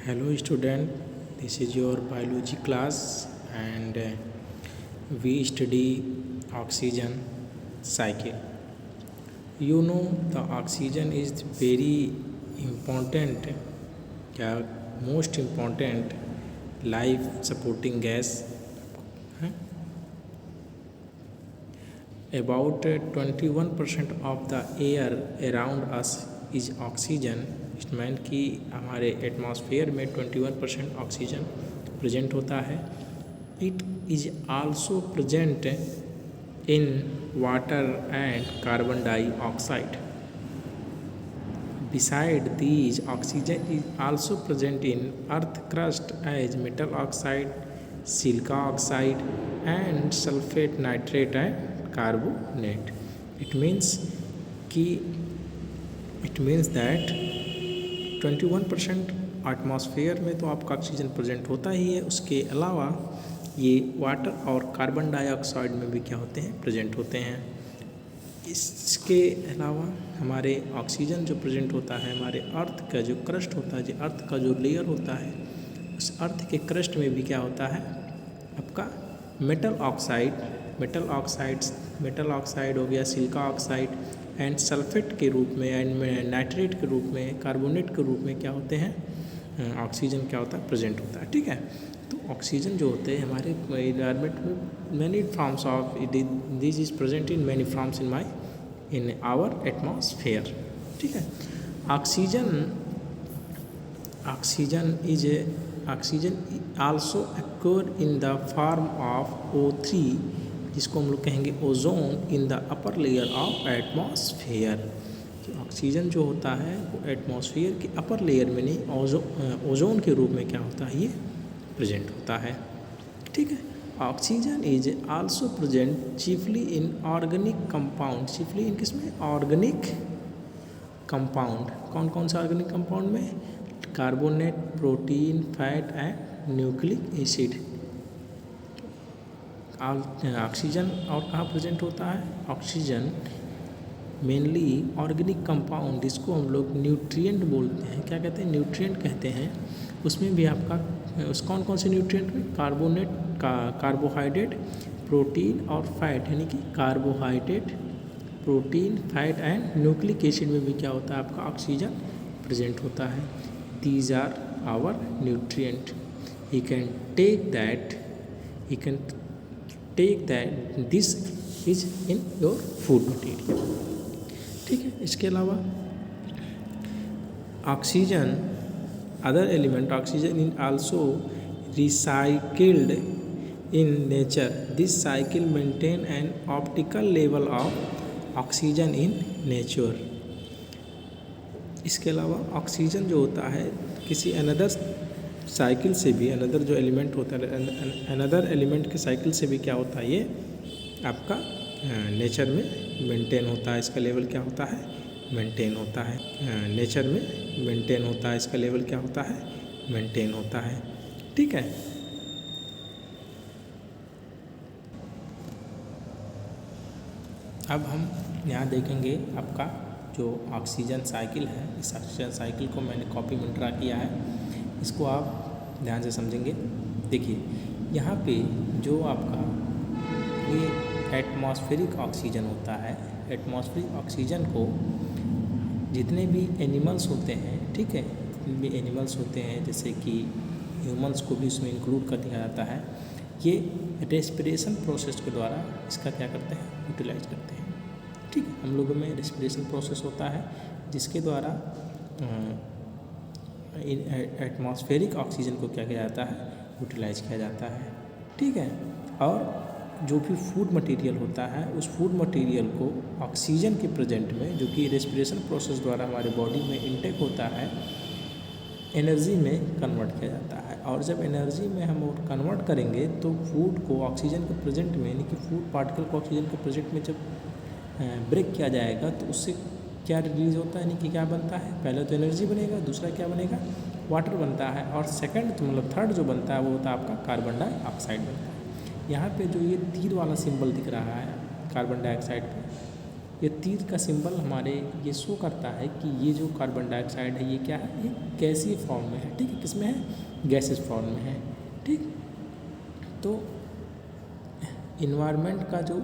Hello student, this is your biology class and we study oxygen cycle. You know the oxygen is very important, क्या most important life supporting gas. हैं? About 21% of the air around us is oxygen. It mean कि हमारे atmosphere में 21% oxygen present होता है. It is also present in water and carbon dioxide. Beside these, oxygen is also present in earth crust as metal oxide, silica oxide, and sulfate, nitrate, and carbonate. It means that 21% atmosphere में तो आपका oxygen present होता ही है. उसके अलावा ये water और carbon dioxide में भी क्या होते हैं, प्रेजेंट होते हैं. इसके अलावा हमारे ऑक्सीजन जो प्रेजेंट होता है हमारे अर्थ का जो क्रस्ट होता है, जो अर्थ का जो लेयर होता है, उस अर्थ के क्रस्ट में भी क्या होता है आपका मेटल ऑक्साइड हो गया, सिलिका ऑक्साइड एंड सल्फेट के रूप में एंड नाइट्रेट के रूप में, कार्बोनेट के रूप में क्या होते हैं, ऑक्सीजन क्या होता है, प्रेजेंट होता है. ठीक है, तो ऑक्सीजन जो होते हैं हमारे एनवायरनमेंट में many forms of this is present in many forms in our atmosphere. ठीक है, oxygen also occur in the form of O3, जिसको हम लोग कहेंगे ozone, in the upper layer of atmosphere. Oxygen जो होता है वो एटमॉस्फेयर के अपर लेयर में नहीं, ओजोन के रूप में क्या होता है, ये प्रेजेंट होता है. ठीक है, oxygen is also present chiefly in organic compound. Chiefly in किसमें, ऑर्गेनिक कंपाउंड. कौन कौन सा ऑर्गेनिक कंपाउंड में, carbonate, protein, fat and nucleic acid. Oxygen और कहाँ प्रेजेंट होता है, ऑक्सीजन मेनली ऑर्गेनिक कंपाउंड, जिसको हम लोग न्यूट्रिएंट बोलते हैं. क्या कहते हैं, न्यूट्रिएंट कहते हैं. उसमें भी आपका कौन कौन से न्यूट्रिएंट में, कार्बोहाइड्रेट, प्रोटीन और फैट, यानी कि carbohydrate, protein, fat and nucleic acid में भी क्या होता है आपका ऑक्सीजन प्रेजेंट होता है. These are our nutrient. You can take that this is in your food material. ठीक है, इसके अलावा oxygen, other element oxygen in also recycled in nature. This cycle maintain an optical level of oxygen in nature. इसके अलावा oxygen जो होता है किसी अनदर साइकिल से भी, अनदर जो एलिमेंट होता है, अनदर एलिमेंट के साइकिल से भी क्या होता है, ये आपका नेचर में मेंटेन होता है. इसका लेवल क्या होता है, मेंटेन होता है. नेचर में मेंटेन होता है, इसका लेवल क्या होता है, मेंटेन होता है. ठीक है, अब हम यहाँ देखेंगे आपका जो ऑक्सीजन साइकिल है. इस ऑक्सीजन साइकिल को मैंने कॉपी में ड्रा किया है, इसको आप ध्यान से समझेंगे. देखिए यहाँ पे जो आपका ये एटमॉस्फेरिक ऑक्सीजन होता है, एटमॉस्फेरिक ऑक्सीजन को जितने भी एनिमल्स होते हैं, ठीक है, जितने भी एनिमल्स होते हैं जैसे कि ह्यूमंस को भी इसमें इंक्लूड कर दिया जाता है, ये रेस्पिरेशन प्रोसेस के द्वारा इसका क्या करते हैं, यूटिलाइज करते हैं. ठीक है, हम लोगों में रेस्पिरेशन प्रोसेस होता है जिसके द्वारा एटमॉस्फेरिक ऑक्सीजन को क्या किया जाता है, यूटिलाइज किया जाता है. ठीक है, और जो भी फूड मटेरियल होता है उस फूड मटेरियल को ऑक्सीजन के प्रेजेंट में, जो कि रेस्पिरेशन प्रोसेस द्वारा हमारे बॉडी में इंटेक होता है, एनर्जी में कन्वर्ट किया जाता है. और जब एनर्जी में हम कन्वर्ट करेंगे तो फूड को ऑक्सीजन के प्रेजेंट में, यानी कि फूड पार्टिकल को ऑक्सीजन के प्रेजेंट में जब ब्रेक किया जाएगा तो उससे क्या रिलीज होता है, यानी कि क्या बनता है, पहले तो एनर्जी बनेगा, दूसरा क्या बनेगा, वाटर बनता है, और सेकंड तो मतलब थर्ड जो बनता है वो होता है आपका कार्बन डाइऑक्साइड बनता है. यहाँ पे जो ये तीर वाला सिंबल दिख रहा है कार्बन डाइऑक्साइड पे, ये तीर का सिंबल हमारे ये शो करता है कि ये जो कार्बन डाइऑक्साइड है ये क्या है, ये गैसीय फॉर्म में है, ठीक है, किसमें है, गैसेस फॉर्म में है, ठीक। तो इन्वायरमेंट का जो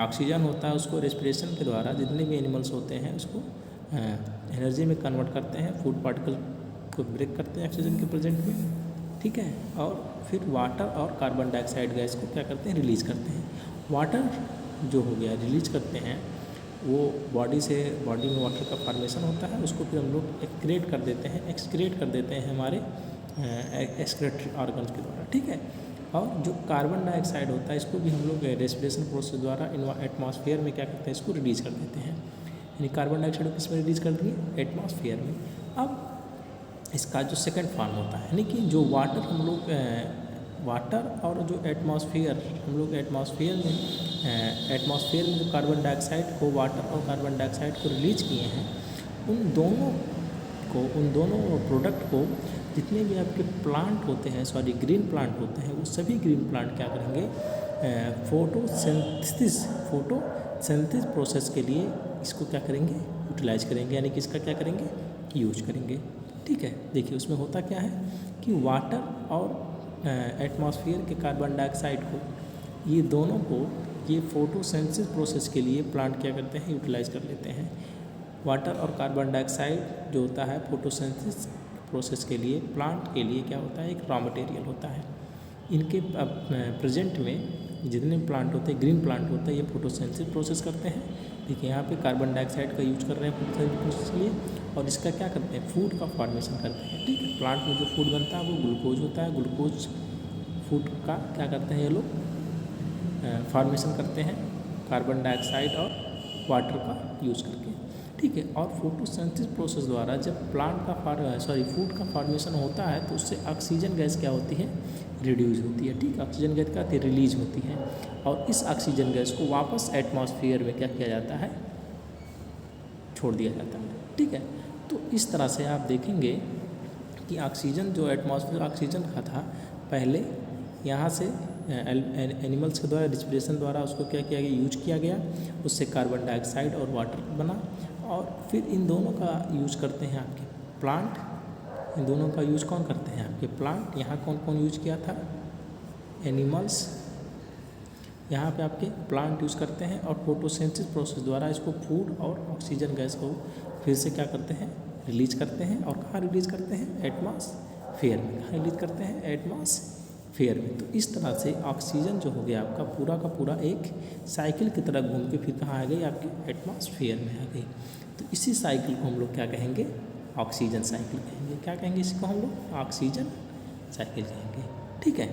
ऑक्सीजन होता है उसको रेस्पिरेशन के द्वारा जितने भी एनिमल्स होते हैं उसको एनर्जी में कन्वर्ट करते हैं, फूड पार्टिकल को ब्रेक करते हैं ऑक्सीजन के प्रेजेंट में, ठीक है, और फिर वाटर और कार्बन डाइऑक्साइड गैस को क्या करते हैं, रिलीज करते हैं। वाटर जो हो गया रिलीज करते हैं वो बॉडी में वाटर का फॉर्मेशन होता है, उसको फिर हम लोग एक्सक्रीट कर देते हैं हमारे एक्सक्रीटरी ऑर्गन्स के द्वारा, ठीक है। और जो कार्बन डाइऑक्साइड होता है इसको भी हम लोग रेस्पिरेशन प्रोसेस द्वारा एटमॉस्फेयर में क्या करते हैं, इसको रिलीज कर देते हैं, यानी कार्बन डाइऑक्साइड को किस में रिलीज कर दिए, एटमॉस्फेयर में। अब इसका जो सेकंड फॉर्म होता है यानी कि जो वाटर और जो एटमॉस्फेयर हम लोग एटमॉस्फेयर में जो कार्बन डाइऑक्साइड को वाटर और कार्बन डाइऑक्साइड को रिलीज किए हैं उन दोनों प्रोडक्ट को जितने भी आपके प्लांट होते हैं, ग्रीन प्लांट होते हैं, वो सभी ग्रीन प्लांट क्या करेंगे, फोटोसिंथेसिस प्रोसेस के लिए इसको क्या करेंगे, यूटिलाइज करेंगे, यानी कि इसका क्या करेंगे, यूज करेंगे, ठीक है। देखिए उसमें होता क्या है कि वाटर और एटमॉस्फेयर के कार्बन डाइऑक्साइड को ये दोनों को ये फोटोसिंथेसिस प्रोसेस के लिए प्लांट क्या करते हैं, यूटिलाइज कर लेते हैं। वाटर और कार्बन डाइऑक्साइड जो होता है फोटोसिंथेसिस प्रोसेस के लिए प्लांट के लिए क्या होता है, एक रॉ मटेरियल होता है। इनके प्रेजेंट में जितने प्लांट होते हैं, ग्रीन प्लांट होते हैं, ये फोटोसिंथेसिस प्रोसेस करते हैं। देखिए यहाँ पे कार्बन डाइऑक्साइड का यूज कर रहे हैं फोटोसिंथेसिस प्रोसेस के लिए, और इसका क्या करते हैं, फूड का फॉर्मेशन करते हैं, ठीक है। प्लांट में जो फूड बनता है वो ग्लूकोज होता है, ग्लूकोज फूड का क्या करते हैं ये लोग फॉर्मेशन करते हैं कार्बन डाइऑक्साइड और वाटर का यूज़ करके, ठीक है। और फोटोसिंथेसिस प्रोसेस द्वारा जब फूड का फॉर्मेशन होता है तो उससे ऑक्सीजन गैस क्या होती है, रिड्यूस होती है, ठीक। ऑक्सीजन गैस क्या होती है, रिलीज होती है, और इस ऑक्सीजन गैस को वापस एटमॉस्फेयर में क्या किया जाता है, छोड़ दिया जाता है, ठीक है। तो इस तरह से आप देखेंगे कि ऑक्सीजन जो एटमॉस्फेयर ऑक्सीजन का था पहले यहाँ से एनिमल्स के द्वारा रिस्पिरेशन द्वारा उसको क्या किया गया, यूज किया गया, उससे कार्बन डाइऑक्साइड और वाटर बना, और फिर इन दोनों का यूज करते हैं आपके प्लांट। इन दोनों का यूज कौन करते हैं, आपके प्लांट। यहाँ कौन कौन यूज किया था, एनिमल्स, यहाँ पे आपके प्लांट यूज़ करते हैं, और फोटोसिंथेसिस प्रोसेस द्वारा इसको फूड और ऑक्सीजन गैस को फिर से क्या करते हैं, रिलीज करते हैं। और कहाँ रिलीज करते हैं, एटमॉस्फेयर में। कहाँ रिलीज करते हैं, एटमॉस्फेयर में। तो इस तरह से ऑक्सीजन जो हो गया आपका पूरा का पूरा एक साइकिल की तरह घूम के फिर कहाँ आ गई, आपके एटमॉस्फेयर में आ गई। तो इसी साइकिल को हम लोग क्या कहेंगे, ऑक्सीजन साइकिल कहेंगे। क्या कहेंगे इसको हम लोग, ऑक्सीजन साइकिल कहेंगे, ठीक है।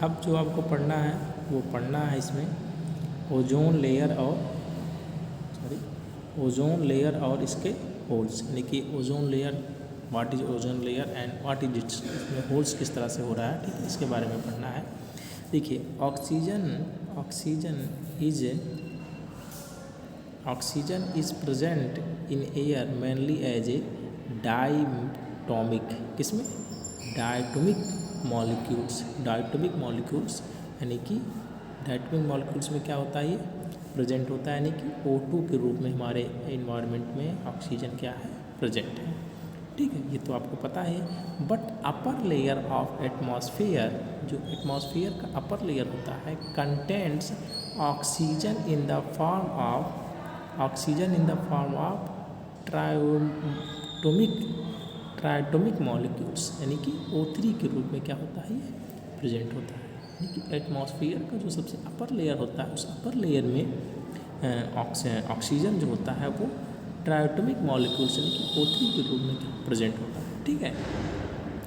अब जो आपको पढ़ना है वो पढ़ना है इसमें ओजोन लेयर और इसके होल्स, यानी कि ozone layer, what is ozone layer and what is it's, इसमें होल्स किस तरह से हो रहा है, ठीक है, इसके बारे में पढ़ना है। देखिए oxygen is present in air mainly as a diatomic, किसमें, डायटोमिक मॉलिक्यूल्स, यानी कि डायटोमिक मॉलिक्यूल्स में क्या होता है, ये प्रेजेंट होता है, यानी कि O2 के रूप में हमारे इन्वायरमेंट में ऑक्सीजन क्या है, प्रेजेंट है, ठीक है, ये तो आपको पता है। But upper layer of atmosphere, जो एटमॉस्फेयर का अपर लेयर होता है, contents oxygen in the form of triatomic molecules, यानी कि O3 के रूप में क्या होता है, ये प्रेजेंट होता है। यानी कि एटमॉस्फेयर का जो सबसे अपर लेयर होता है, उस अपर लेयर में ऑक्सीजन जो होता है वो ट्राइटोमिक मॉलिक्यूल्स यानी कि O3 के रूप में क्या प्रेजेंट होता है, ठीक है,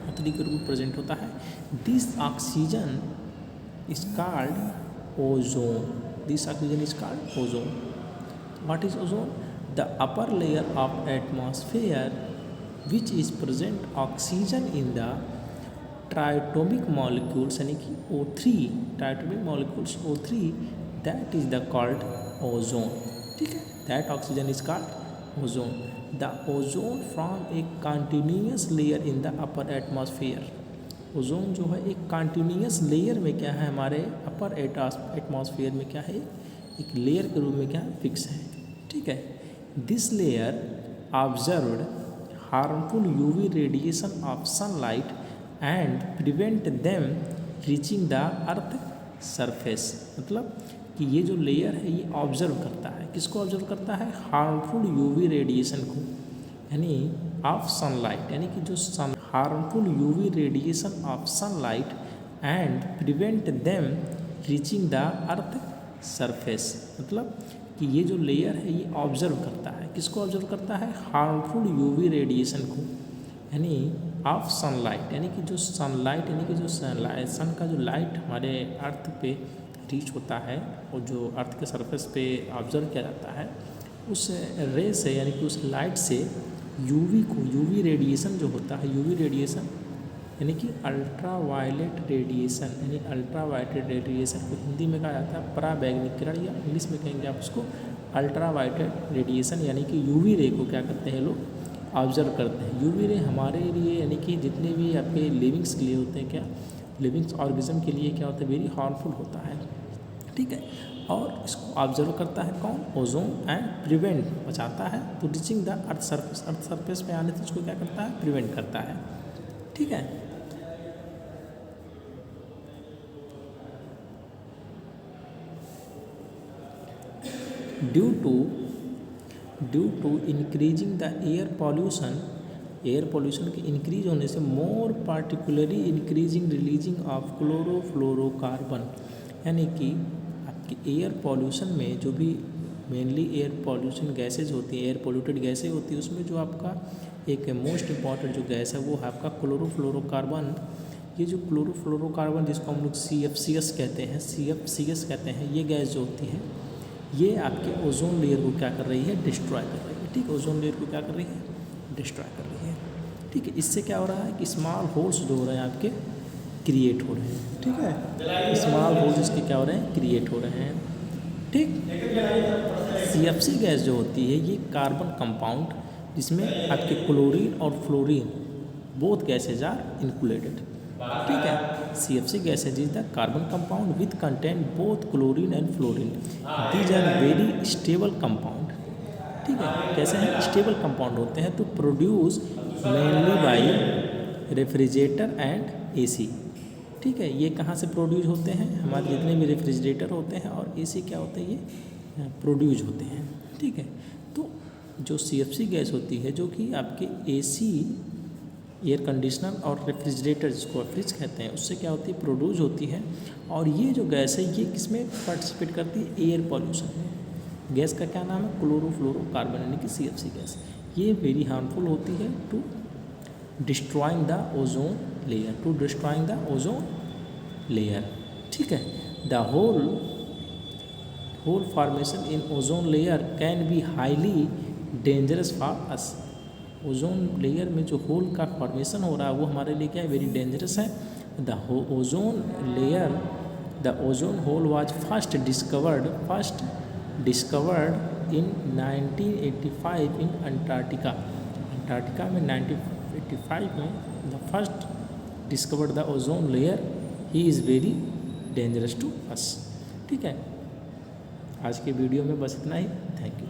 O3 के रूप में प्रेजेंट होता है। This oxygen is called ozone. What is ozone, the upper layer of atmosphere which is present oxygen in the triatomic molecules, यानी कि O3, triatomic molecules O3, that is the called ozone, ठीक है, that oxygen is called ozone. The ozone form a continuous layer in the upper atmosphere, ozone जो है एक continuous layer में क्या है, हमारे अपर एटमॉस्फेयर में क्या है, एक लेयर के रूप में क्या फिक्स है। ठीक है, this layer observed harmful UV radiation of sunlight and prevent them reaching the earth surface. मतलब कि ये जो लेयर है ये ऑब्जर्व करता है, किसको ऑब्जर्व करता है, हार्मफुल यूवी रेडिएशन को, यानी ऑफ सनलाइट, यानी कि जो harmful UV radiation of sunlight and prevent them reaching the earth surface. मतलब कि ये जो लेयर है ये ऑब्जर्व करता है, किसको ऑब्जर्व करता है, हार्मफुल यूवी रेडिएशन को, यानी ऑफ सनलाइट, यानी कि जो सनलाइट, यानी कि जो सन का जो लाइट हमारे अर्थ पे रीच होता है और जो अर्थ के सरफेस पे ऑब्जर्व किया जाता है, उस रे से, यानी कि उस लाइट से यूवी रेडिएशन जो होता है, यूवी रेडिएशन यानी कि अल्ट्रा वायलेट रेडिएशन, यानी अल्ट्रा वायलेट रेडिएशन को हिंदी में कहा जाता है पराबैंगनी किरण, या इंग्लिश में कहेंगे आप उसको अल्ट्रा वायलेट रेडिएशन, यानी कि यूवी रे को क्या करते हैं लोग, ऑब्जर्व करते हैं। यूवी रे हमारे लिए, यानी कि जितने भी आपके लिविंग्स के लिए होते हैं, क्या लिविंग्स ऑर्गेनिज्म के लिए क्या होता है, वेरी हार्मफुल होता है। ठीक है, और इसको ऑब्जर्व करता है कौन, ओजोन, एंड प्रिवेंट, बचाता है तो reaching the earth surface, earth surface पे आने से उसको क्या करता है, प्रिवेंट करता है। ठीक है, due to increasing the air pollution के इंक्रीज होने से, more particularly increasing releasing of chlorofluorocarbon, यानी कि आपके एयर पॉल्यूशन में जो भी मेनली एयर पॉल्यूशन गैसेज होती हैं, एयर पोल्यूटेड गैसेज होती है, उसमें जो आपका एक मोस्ट इम्पॉर्टेंट जो गैस है वो है आपका क्लोरोफ्लोरोकार्बन। ये जो क्लोरोफ्लोरोकार्बन जिसको हम लोग CFCS कहते हैं, ये गैस जो होती है ये आपके ओजोन लेयर को क्या कर रही है, डिस्ट्रॉय कर रही है। ठीक है, ओजोन लेयर को क्या कर रही है, डिस्ट्रॉय कर रही है। ठीक है, इससे क्या हो रहा है कि स्मॉल होल्स जो हो रहे हैं आपके क्रिएट हो रहे हैं। ठीक है, स्मॉल होल्स इसके क्या हो रहे हैं, क्रिएट हो रहे हैं। ठीक, CFC गैस जो होती है ये कार्बन कंपाउंड, जिसमें आपके क्लोरीन और fluorine both gases are included. ठीक है, CFC gases is the carbon compound with content both chlorine and fluorine, these are very stable compound. ठीक है, कैसे हैं, स्टेबल कंपाउंड होते हैं, तो produce mainly by refrigerator and AC। ठीक है, ये कहाँ से प्रोड्यूस होते हैं, हमारे जितने भी रेफ्रिजरेटर होते हैं और AC क्या होते हैं, ये प्रोड्यूस होते हैं। ठीक है, तो जो CFC गैस होती है जो कि आपके AC एयर कंडीशनर और रेफ्रिजरेटर जिसको फ्रिज कहते हैं, उससे क्या होती है, प्रोड्यूस होती है। और ये जो गैस है ये किसमें पार्टिसिपेट करती है, एयर पॉल्यूशन में। गैस का क्या नाम है, क्लोरोफ्लोरोकार्बन, यानी कि CFC गैस। ये वेरी हार्मफुल होती है to destroying the ozone layer, ठीक है, the hole formation in ozone layer can be highly dangerous for us. Ozone layer में जो होल का फॉर्मेशन हो रहा है वो हमारे लिए क्या है, वेरी डेंजरस है। The ozone hole was first discovered in 1985 in Antarctica में 1985 में the first discovered the ozone layer, he is very dangerous to us. ठीक है, आज के वीडियो में बस इतना ही, थैंक यू।